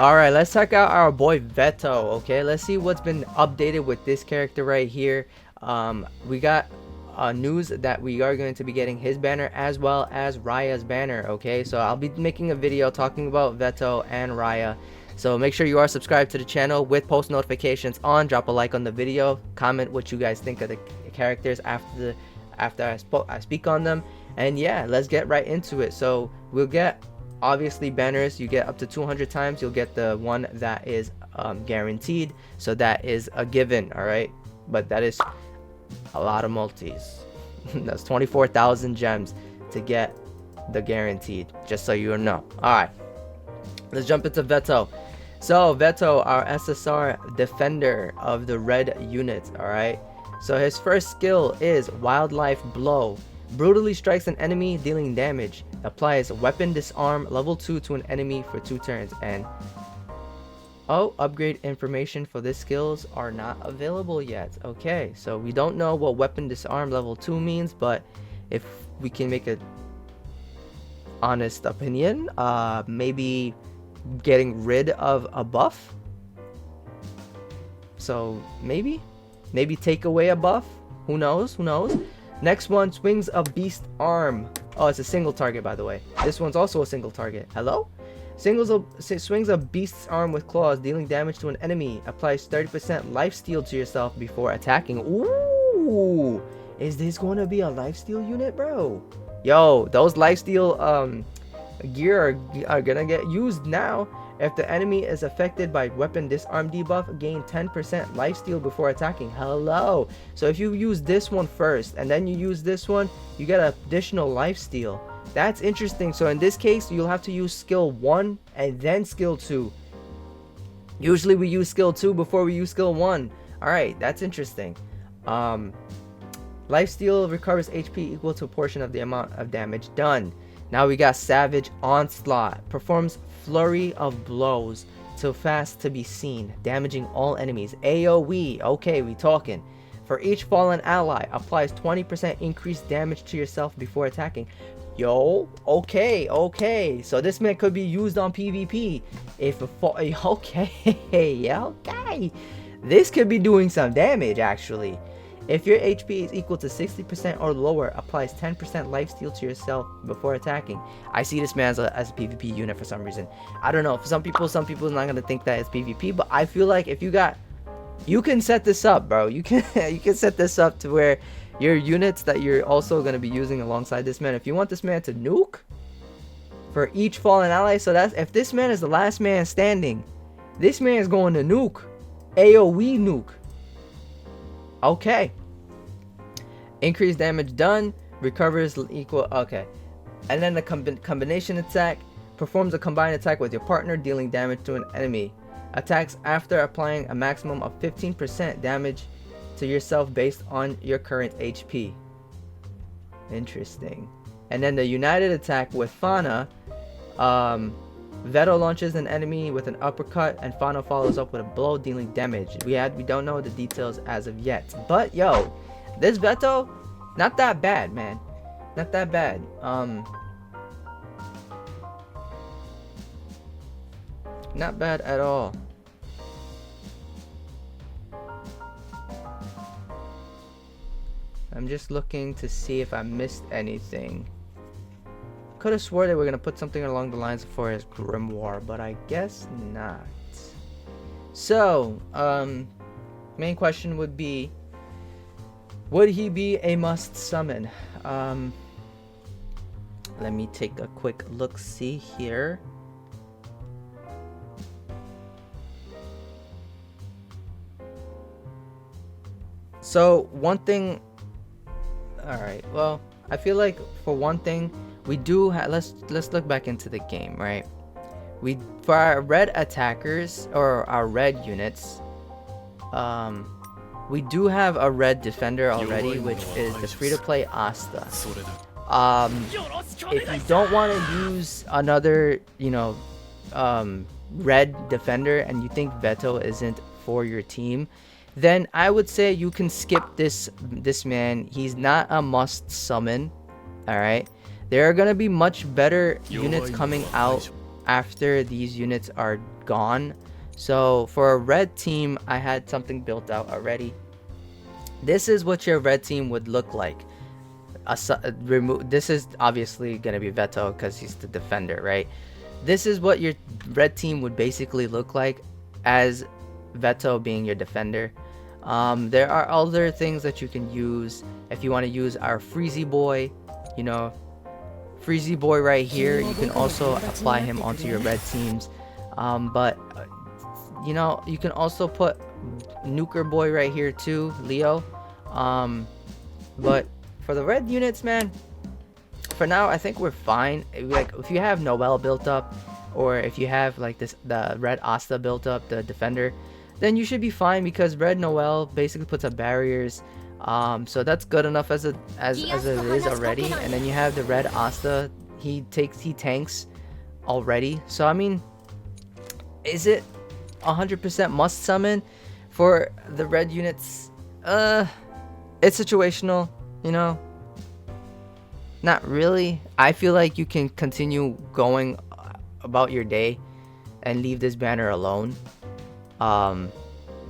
All right, let's check out our boy Vetto. Okay, let's see what's been updated with this character right here. We got news that we are going to be getting his banner as well as Raya's banner. Okay, so I'll be making a video talking about Vetto and Raya. So make sure you are subscribed to the channel with post notifications on. Drop a like on the video. Comment what you guys think of the characters after I speak on them. And yeah, let's get right into it. So we'll get obviously banners. You get up to 200 times. You'll get the one that is guaranteed. So that is a given. All right, but that is a lot of multis. That's 24,000 gems to get the guaranteed, just so you know. All right, let's jump into Vetto. So Vetto, our SSR defender of the red unit. All right, so his first skill is Wildlife Blow. Brutally strikes an enemy, dealing damage. Applies weapon disarm level 2 to an enemy for 2 turns. And oh, upgrade information for this skills are not available yet. Okay, so we don't know what weapon disarm level 2 means, but if we can make a honest opinion, maybe getting rid of a buff. So maybe take away a buff. Who knows? Next one, swings a beast arm. Oh, it's a single target, by the way. This one's also a single target. Hello? Swings a beast's arm with claws, dealing damage to an enemy. Applies 30% lifesteal to yourself before attacking. Ooh, is this going to be a lifesteal unit, bro? Yo, those lifesteal gear are gonna get used now. If the enemy is affected by weapon disarm debuff, gain 10% lifesteal before attacking. Hello. So if you use this one first and then you use this one, you get additional lifesteal. That's interesting. So in this case, you'll have to use skill 1 and then skill 2. Usually we use skill 2 before we use skill 1. Alright, that's interesting. Lifesteal recovers HP equal to a portion of the amount of damage done. Now we got Savage Onslaught. Performs flurry of blows too fast to be seen, damaging all enemies. AoE. Okay, we talking. For each fallen ally, applies 20% increased damage to yourself before attacking. Yo, okay. So this man could be used on PvP. Okay. This could be doing some damage actually. If your HP is equal to 60% or lower, applies 10% lifesteal to yourself before attacking. I see this man as a PvP unit for some reason. I don't know. For some people is not gonna think that it's PvP, but I feel like if you can set this up, bro. You can set this up to where your units that you're also gonna be using alongside this man. If you want this man to nuke for each fallen ally, so that's if this man is the last man standing, this man is going to nuke, AoE nuke. Okay. Increased damage done. Recovers equal. Okay. And then the combination attack. Performs a combined attack with your partner, dealing damage to an enemy. Attacks after applying a maximum of 15% damage to yourself based on your current HP. Interesting. And then the united attack with Fauna. Vetto launches an enemy with an uppercut, and Fauna follows up with a blow, dealing damage. We don't know the details as of yet, but yo, this Vetto, not that bad, man. Not that bad. Not bad at all. I'm just looking to see if I missed anything. Could have swore they were gonna put something along the lines for his grimoire, but I guess not. So, main question would be, would he be a must summon? Let me take a quick look see here. So one thing, all right, well, I feel like for one thing, we do let's look back into the game, right? For our red attackers or our red units, we do have a red defender already, which is the free-to-play Asta. If you don't want to use another, red defender and you think Vetto isn't for your team, then I would say you can skip this man. He's not a must summon. All right, there are gonna be much better units coming out after these units are gone. So for a red team, I had something built out already. This is what your red team would look like. This is obviously going to be Vetto because he's the defender, right? This is what your red team would basically look like, as Vetto being your defender. There are other things that you can use. If you want to use our Freezy Boy, you know, Freezy Boy right here, you can also apply him onto your red teams. But you know, you can also put Nuker Boy right here too, Leo. But for the red units, man, for now I think we're fine. Like if you have Noel built up, or if you have like the red Asta built up, the defender, then you should be fine, because red Noel basically puts up barriers. So that's good enough as it is already. And then you have the red Asta, he tanks already. So I mean, is it 100% must summon for the red units? It's situational, you know. Not really. I feel like you can continue going about your day and leave this banner alone.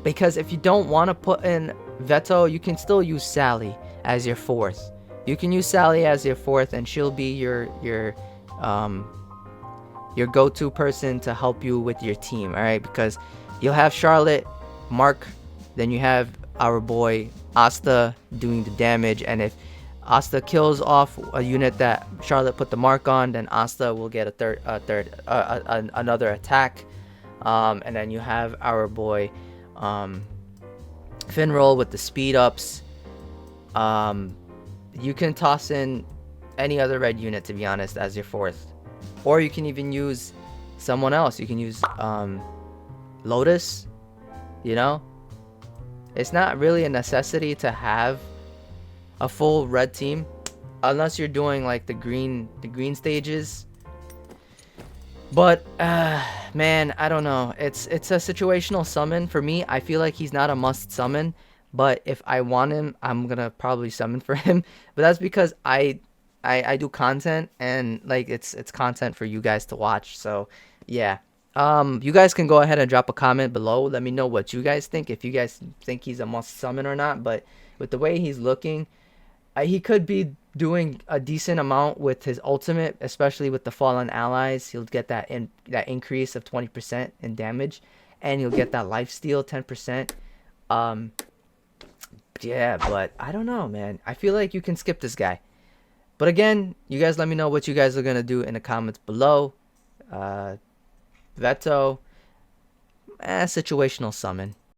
Because if you don't want to put in Vetto, you can still use Sally as your fourth. You can use Sally as your fourth, and she'll be your go-to person to help you with your team. All right, because you'll have Charlotte, Mark, then you have our boy Asta doing the damage, and if Asta kills off a unit that Charlotte put the mark on, then Asta will get another attack. And then you have our boy Finroll with the speed ups. You can toss in any other red unit, to be honest, as your fourth, or you can even use someone else. You can use Lotus. You know, it's not really a necessity to have a full red team unless you're doing like the green stages. But man, I don't know. It's a situational summon for me. I feel like he's not a must summon, but if I want him, I'm gonna probably summon for him. But that's because I do content, and like it's content for you guys to watch. So yeah. You guys can go ahead and drop a comment below. Let me know what you guys think, if you guys think he's a must summon or not. But with the way he's looking, he could be doing a decent amount with his ultimate, especially with the fallen allies. He'll get that increase of 20% in damage, and you'll get that lifesteal 10%. Yeah, but I don't know, man. I feel like you can skip this guy. But again, you guys let me know what you guys are gonna do in the comments below. Vetto, situational summon.